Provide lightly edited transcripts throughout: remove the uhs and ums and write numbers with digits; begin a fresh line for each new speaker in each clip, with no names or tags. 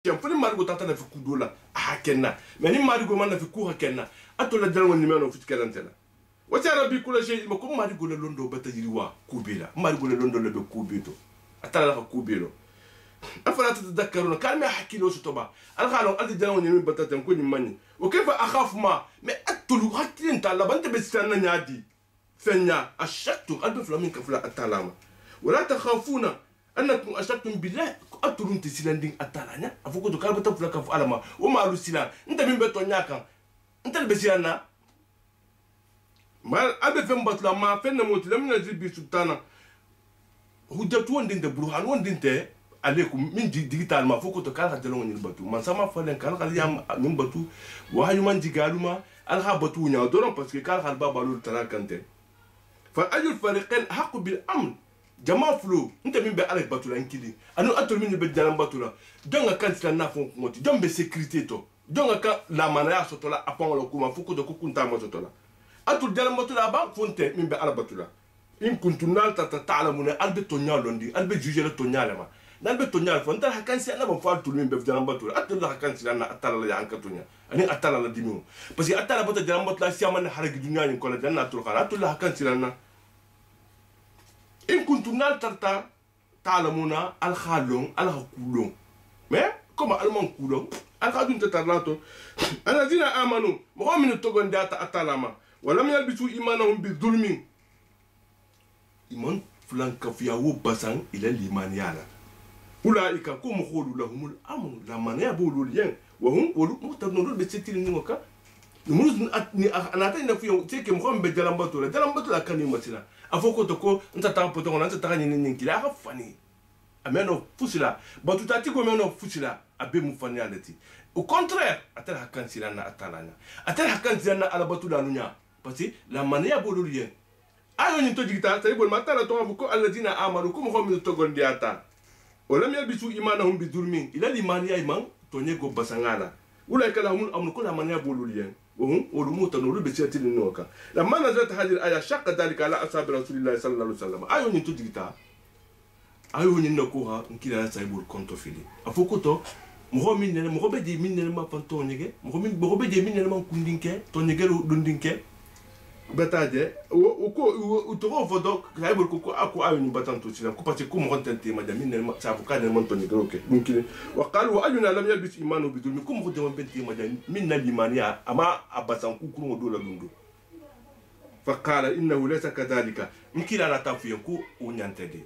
tiam foni marigo tata na fi kudola a kenna mais ni marigo man na fi ku kenna atola jalwa ni meno fit kelantela wata rabbi kula shay ma ko marigo le londo bata yiriwa kubila marigo le londo le be kubito atala la kubilo afala tatadhakkaruna kalma hakilo sutoba alkhalo aldi jalwa ni bata tan ko ni mani o kayfa akhaf ma mais atulu hakin ta la banta be sanna nyadi fenya ashaktu albi flamin kafla atalama wala takhafuna annakum ashaktum billah aturun tisilanding atalanya afoko to kalbata fulaka fu alama o malu sila nta min beto nyaka nta be silana mal abe fem batla ma fenna moti lamina jibi sultana hujjatu wondin de burhan wondin te alaikum min digital ma foko to kala jalon ni batu man sama falen kala yam min batu wa hayuman jigaluma alha batu nya doron parce que kala baba lu tarakante fa ajul fariqan haqq bil amn jama flo nte min be ala batula nkili anu atol min be jalan batula donga kan sila na fon ngoti dombe sécurité to donga ka la manaya sotola apon lo kuma fuko do kunta mo sotola atul jalan batula ba fonte min be ala batula in kuntunal ta ta'lamuna albe tonya londi albe juger le tonya lama nalbe tonya fon ta hakan sila na ba fa tul min be jalan batula atul hakan sila na atala ya anka tonya ani atala la dinu parce que atala bata jalan batula siama na haragi dunya ni ko la janna tul khara atul hakan sila na in kuntum nal tarta ta'lamuna al khalon al hakulon mais comme alman kulon al khadun tatarlato alladina amanu mu'minu togon data atalama walam yalbisu imanahum bi dhulmin iman fulan kafiya wo basan ila liman yala ulaika kum khulu lahumul amn la man yabulu yen wa hum wulu mutadnul bi sitin ni waka numuz ni anata ina fiyo teke mu'min be jalambato la kanimatina afoko to ko nta ta poto nta ta ni ni kila ka fani ameno fusila batutati ko meno fusila abe mu fani alati au contraire atel hakan silana atalana atel hakan silana ala batula nunya parce que la mania bolurien ayo ni to digita tay bol matala to ko alladina amanu kum khum to gondi ata walam yalbisu imanahum bi dhulmin ila limania iman to nyego basangala ulaika lahumul amn kula mania bolurien وهم ولموت نور بسيات النوكا لما نزلت هذه الآية شق ذلك على أصحاب رسول الله صلى الله عليه وسلم أيون ينتجتا أيون ينكوها نكيلا سايبول كونتو فيلي أفوكوتو مغو مين مغو بدي مين ما فانتو نيجي مغو بدي مين ما كوندينكي تو نيجي لوندينكي بتاجي وكو وتغو فدوك سايبول كوكو أكو أيون باتانتو سيلا كو باسي كو مغو تنتي ما مين ما سافوكا نمان تو نيجي اوكي ممكن وقالوا وأيون لم يلبس إيمانه بدون كو مغو دمان بنتي ما مين الإيمانية أما أباسان كوكو دولا لوندو فقال إنه ليس كذلك ممكن أنا تفينكو ونيانتدي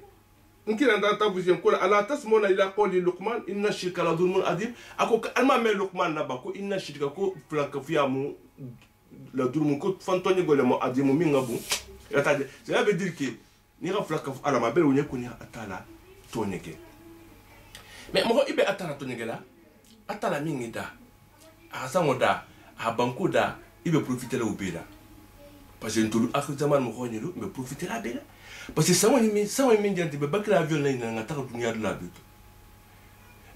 ممكن أن تفينكو ألا تسمعون إلى قول لقمان إن الشرك لظلم عظيم أكو أما من لقمان نبكو إن الشرك كو فلانك فيها مو la durmu ko fantoni gole mo adimu mingabu yataje cela veut dire que ni raflaka ala ma bel wonye ko ni atala tonyeke mais mo ibe atala tonyeke la atala mingida asangoda abankoda ibe profiter la obela parce que ntulu akhir zaman mo khonyelu mais profiter la bela parce que sawoni min janti be bakla avion la ina ngata dunya de la but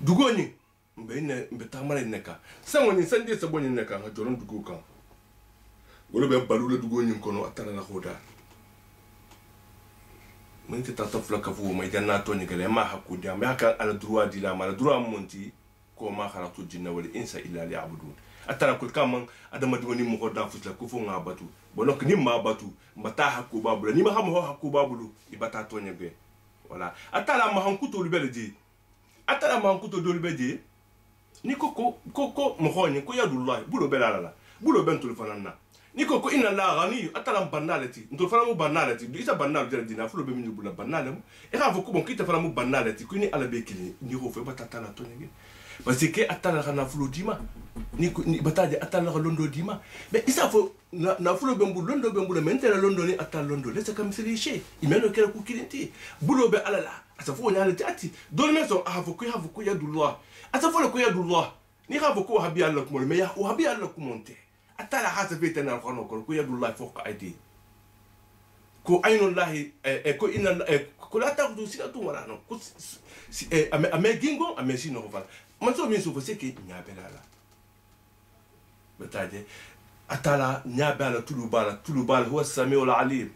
dugoni mbe tamara neka sawoni sande saboni neka ha joron dugo kan wala be balu la dugo nyin kono atala la khoda mun ti tata flaka fu ma janna to ni gele ma hakku jam ya kan ala droit di la mala droit monti ko ma kharatu jinna wal insa illa liya'budun atala kul kam adama dugo ni mo ko da fusla ko fu nga batu bonok ni ma batu mata hakku babula ni ma xam ho hakku babulu ibata to nyebe wala atala ma hanku to lubele di atala ma hanku to do lubede ni koko mo khoni ko yadullah bulo belala bulo bentul fanana niko ko inna la ghani atala banalati ndo fara mu banalati isa banal jere dina fulo be min bula banalem e ga fo ko bon kita fara mu banalati ko ni ala be kili ni ko fe batata la to nyege parce que atala kana fulo dima ni bataje atala londo dima mais isa fo na fulo be mbul londo be mbul men tele londo ni atala londo lesa kam seli she imeno kala ku kilinti bulo be ala la asa fo nyale ati don meso a fo ko yadullah asa fo ko yadullah ni ga fo ko habi Allah ko me ya habi Allah ko monte atala hasa fitana alqur'an ko yadullah fawqa aidi ko aynullahi ko inna ko la taqdu sinatu wala no ko ame gingo ame sino ko fala man so min so fo seke nyabela la bataje atala nyabela tulubala huwa samiul alim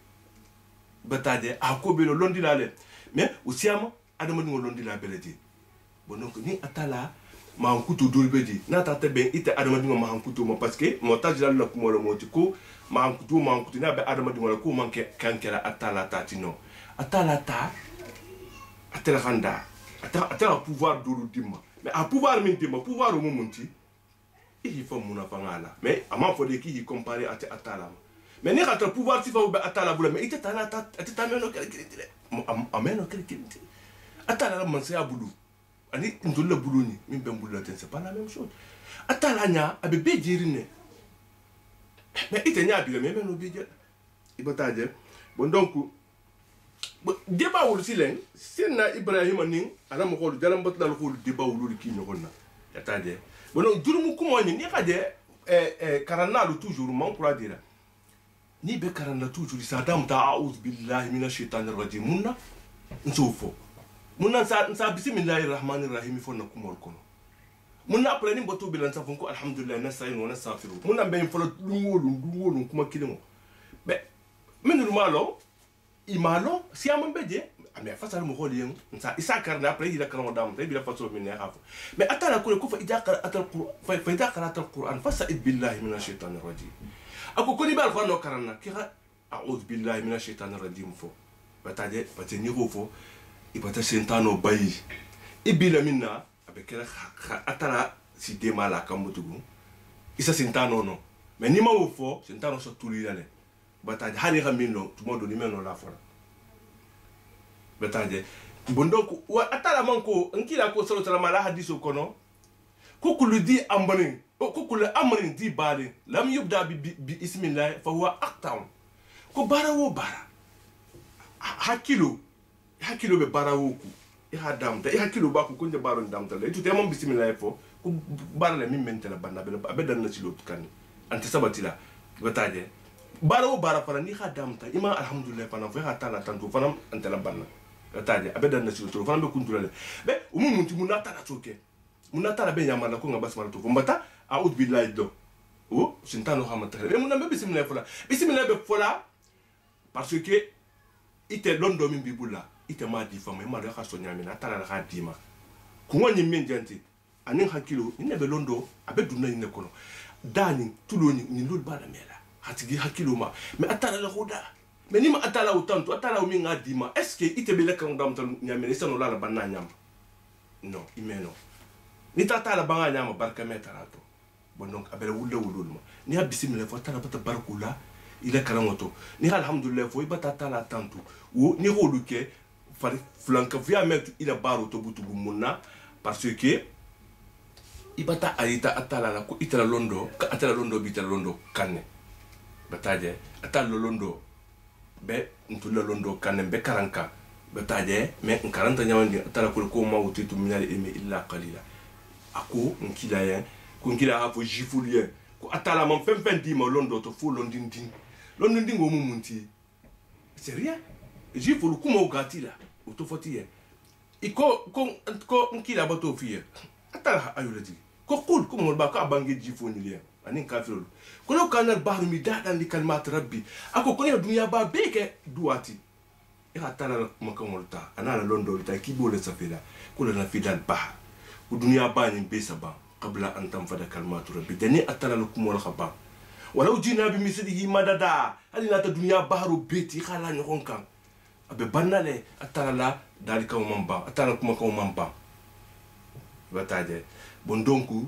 bataje akobelo londilale mais usiama adama ngo londila beledi bon donc ni atala mahankutu dolu be di n'a ta tɛ bɛn i tɛ adamadenw ka mahankutu ma parce que mɔta jira la kuma la mɔti ko mahankutu n'a bɛ adamadenw la k'o man kɛ kan kɛra a t'a la ta ti nɔ a t'a la ta a tɛ la kan da a tɛ ka pouvoir dolu di ma mais a pouvoir min di ma pouvoir o mun ti i k'i fɔ mun na fanga la mais a m'a fɔ de k'i k'i comparer a tɛ a t'a la ma mais ni ka taa pouvoir sifa bɛ a t'a la bolo mais i tɛ taa n'a ta a tɛ taa mɛn n'o kɛlɛ kelen tɛ dɛ a mɛn n'o kɛlɛ kelen tɛ a t'a la masaya bolo ani ntolu la bolo ni min bɛ n bolo la ten c'est pas la même chose a t'a la ɲa a bɛ bɛɛ jeri nɛ mais i tɛ ɲa a bi la mais mɛ n'o bɛ jɛ i bɛ taa jɛ bon donc débat wolo si lɛn sen na Ibrahima ni ala mɔgɔw dalam batla la k'olu débat wolo de k'i ɲɔgɔn na ka taa jɛ bon donc jurumu kuma ni ni ka jɛ karanna lo toujours man kura dira ni bɛ karanna toujours sa dam ta a'udhu billahi minash shaitanir rajim munna nsofo munna sa bismillahir rahmanir rahim fo na kumol kono munna après ni boto bilan sa fon ko alhamdulillah nasta'in wa nastaghfiru munna be fo dungolum kuma kilimo be minul malo imalo si amon beje mais face à mo xol yeng sa isa karna après il a karno dam tay bi la façon min xafu mais atala ko fa ida qira'atul qur'an fa ida qira'atul qur'an fasa'id billahi minash shaitanir rajim ako ko ni bal ko no karna ki a'udhu billahi minash shaitanir rajim fo bataje bateni ko fo ibata sentano bayi ibila minna abekela atala si demala kambutugu isa sentano no mais ni ma wo fo sentano so tulilale bataje hari hamino tumodo ni meno la fora bataje bondoko wa atala manko nkila ko solo tala mala hadiso kono ko kullu di amrin ko kullu amrin di bari lam yubda bi ismillah fa huwa aqtam ko bara wo bara hakilo be bara wo ku i ha damta i hakilo ba ku kunje baro damta le itu te mon bismillah fo ku bara le min mentela banna be dan na ci lo kan anti sabatila bataje bara wo bara fara ni ha damta ima alhamdulillah fana fo ha tala tantu fana antela banna bataje abe dan na ci lo fana be kuntura le be umuntu munata na toke munata la be nyamala ko ngaba smara to fo mbata a'udhu billahi do o sintano hamata be munambe bismillah be fola parce que ite londo min bibula ite ma di fama ma ka so nyami na tala ka di ma ku woni min janti anin hakilo ni be londo abe dunna ni kono dani tuloni ni lol bala mela hatigi hakilo ma mais atala la khoda mais ni ma atala autant atala mi ngadi ma est ce que ite be la kan dam tan nyami ni sano la banna nyam non imeno ni tata la banga nyama barka metarato bon donc abele wulle wulul ma ni ha bismillah fo tala bata barkula il est karamoto ni alhamdulillah fo ibata tala tantu wo ni holuke far flanka via mettre il a baro to butu munna parce que ibata ayita atala la ko itala londo ka atala londo bitala londo kanne bataje atala londo be ntula londo kanne be karanka bataje me karanta nyawandi atala ko mawti to minal ilmi illa qalila ako nkila yen ko nkila ha fo jifulie ko atala man fem di ma londo to fo londindin londindin go mumunti c'est rien jifu lu kuma ugati la utofoti ye iko ko nkila bato fiye atala ayulati ko qul ko mo ba ka bangi jifu ni le anin kafirul ko lo kanal bahru mi dadan li kalmat rabbi ako ko ya dunya ba beke duati ira tala makamolta anana londo ta kibo le safila ko la fidal bah ko dunya ba ni be saba qabla an tanfada kalmat rabbi dani atala lakum wal khaba ولو جينا بمثله مددا هل لا الدنيا بحر بيتي خلا نكون كان ابي بنالي اتالا ذلك ومنبا اتالا كما كومنبا بتاجي بوندونكو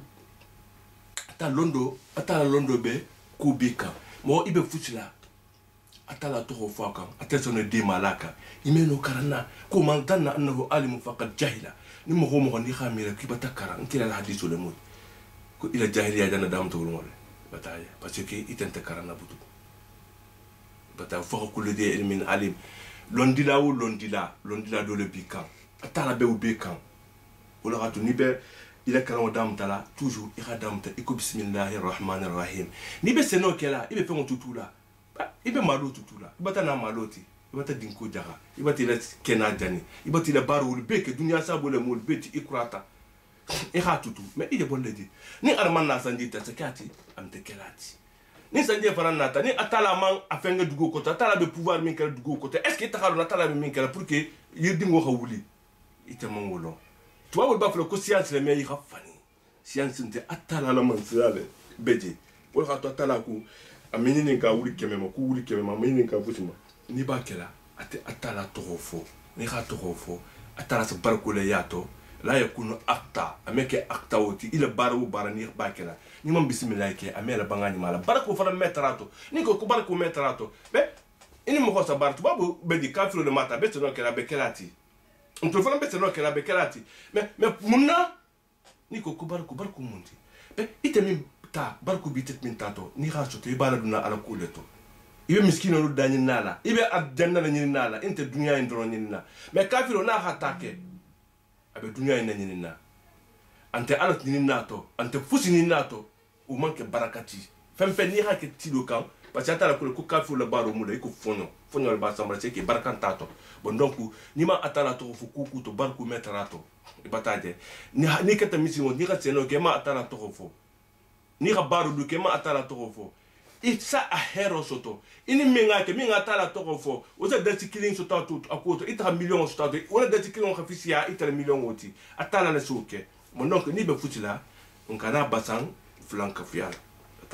اتالا لوندو بي كوبيكا مو ibe futila atala to faka atesone de malaka imeno karana ko mantana annahu alimu faqad jahila ni mo mo ni khamira ki batakara nkila hadisu le mut ko ila jahiliya dana dam to ngol bataille parce que itente karana butu bata fo ko le de min alim londila do le bikan atala be ubekan wala gatu ni be ila karano dam tala toujours ira dam ta iko bismillahir rahmanir rahim ni be seno kela ibe fe on tutula ibe malo tutula ibata na maloti ibata dinko jaga ibata ila kena jani ibata ila baru be ke dunya sabo le mol beti ikrata e ha tutu mais il est bon le dire ni arman na sandi ta sakati am te kelati ni sandi faran nata ni atala man afenga dugo ko atala be pouvoir min kala dugo ko est ce que takalo atala min kala pour que yirdi ngo xawuli ite mangolo to wol ba flo ko science le mais yi xafani siyansinte atala la mansale beje wala ka to atala ku amini ka wuri kemema ku wuri kemema amini ka futima ni ba kela ate atala tofo ni ka tofo atala sa barkule yato la yakunu akta ameke akta woti ila baru bara ni ba kela ni man bismillah ke amela bangani mala barko fara metrato ni ko barko metrato be ini mo ko sa bartu babu be di kafiro de mata be tono kela be kelati on to fara be tono kela be kelati mais munna ni ko barko munti be itemi ta barko bitet min tato ni khaso to ibala duna ala kuleto ibe miskino lu dani nala ibe adjanna la nyini nala inte dunya indro nyini na mais kafiro na hatake abe dunya ina nyini na ante ala nyini nato ante fusi nyini nato o manque barakati fempe ni ha ke tido kan parce que atala ko kafiro la baro mula iko fonyo le ba sambra ke barakantato bon donc ni ma atala to fu kuku to barko metrato e bataje ni kata misimo ni ka seno ke ma atala to fo ni ka baro du ke ma atala to fo isa a hero soto ini minga atala to fo o za dati killing soto to akoto ita million soto wala dati killing khafisia ita million woti atala le soke mon donc ni be futila on kana basang flanka fiala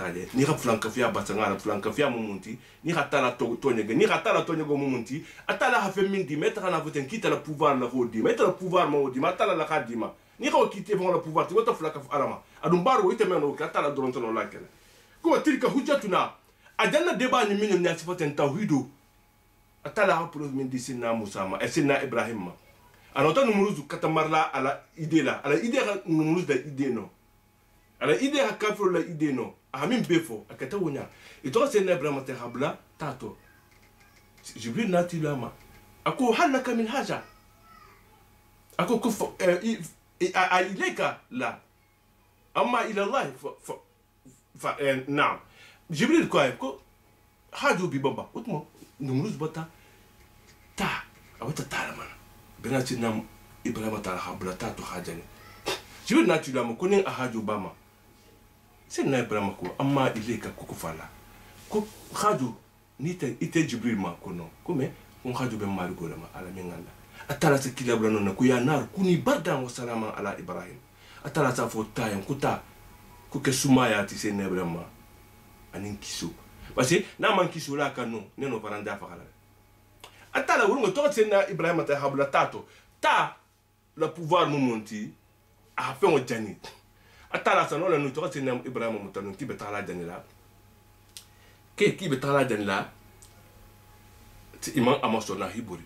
tale ni ka flanka fia basanga la flanka fia mumunti ni ka tala to nyege ni ka tala to nyego mumunti atala ha fe mingi mettre na voten quitte le pouvoir la rodi mettre le pouvoir mo di matala la kadima ni ka quitte bon le pouvoir ti wota flanka alama adum baro ite meno ka tala doron tono la kele ko tilka hujjatuna ajanna deba ni minyo nyati foten tawhidu atala ha pro min disina musama e sinna ibrahim anota numuruzu katamarla ala idela ala idea numuruzu da ideno ala idea kafiro la ideno amin befo akata wonya ito se na ibrahim te habla tato jibril nati lama ako halaka min haja ako kuf ilayka la amma ila allah fa na'am jibril ko haju bi baba utmo numruz bata ta awata talama benati nam ibrahim ta habla tato hajani jibril nati lama ko nin ahaju bama c'est na ibrahim ko amma ileka ko fala ko khadu ni te ite jibril ma ko no ko me on khadu be mari go ma ala min ngalla atala se kilabla non ko ya nar kuni bardan wa salama ala ibrahim atala sa fo tayen ko ta ko ke sumaya ti c'est na ibrahim anin kiso parce que na man kiso la kanu ne no paranda fa kala atala wurungo to c'est na ibrahim ta habla tato ta le pouvoir mo monti a fait on jani atala sa no la no to c'est na ibrahim mo tanu ki be tala jani la ke ki be tala jani la ti imam amasona hiburi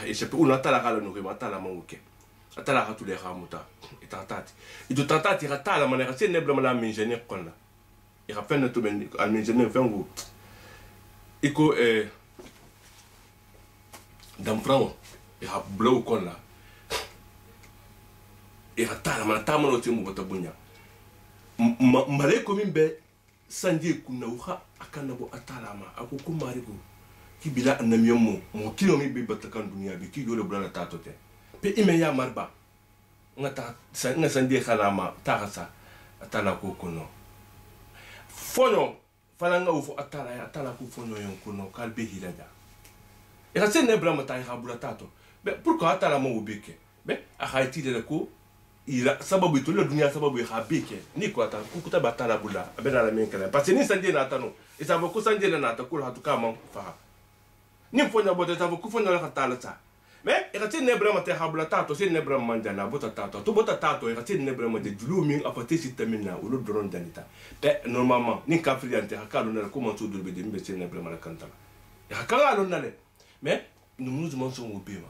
e se pe una tala kala no ma tala mo ke atala ha tule ha muta itatati ito tatati ha tala manera c'est ne blama la minjene kon la il a fait notre administration vengo iko d'amfran il a blow kon la il a tala mana tamano timu bota bunya male ko mimbe sanje kunna uha akana bo atala ma ako kumari go ki bila anamiyomo mo kilo mi be batakan dunya bi ki dole bulana tatote pe ime ya marba ngata sanje khalama taxasa atala ko kono fonyo falanga ufo atala ku fonyo yon kuno kalbe hilaja e ka sene brama ta habula tato be pourquoi atala mo ubike be a haiti de ko ila sababu to le dunia sababu ha bike ni ko ata ku kuta batala bula abena la menkala parce ni sanje na atano e sabo ko sanje na atakula hatukama fa ni fonyo bote sabo ku fonyo la katala ta mais e ka sene brama ta habula tato sene brama manjana bota tato to bota tato e ka sene brama de julu apate sitamina o lo doron danita pe normalement ni kafriante hakalo na ko manso do be de mbe sene brama la kantala e hakalo na le mais nous nous sommes au bema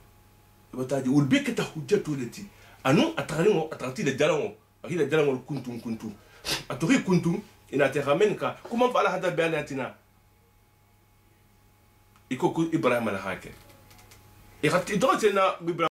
bota di ulbe ke ta hujjatu lati anu atarimo atanti de jalango akila jalango kuntum atori kuntum ina te ramenka comment fala hada banatina iko ibrahim al hake e khati do tena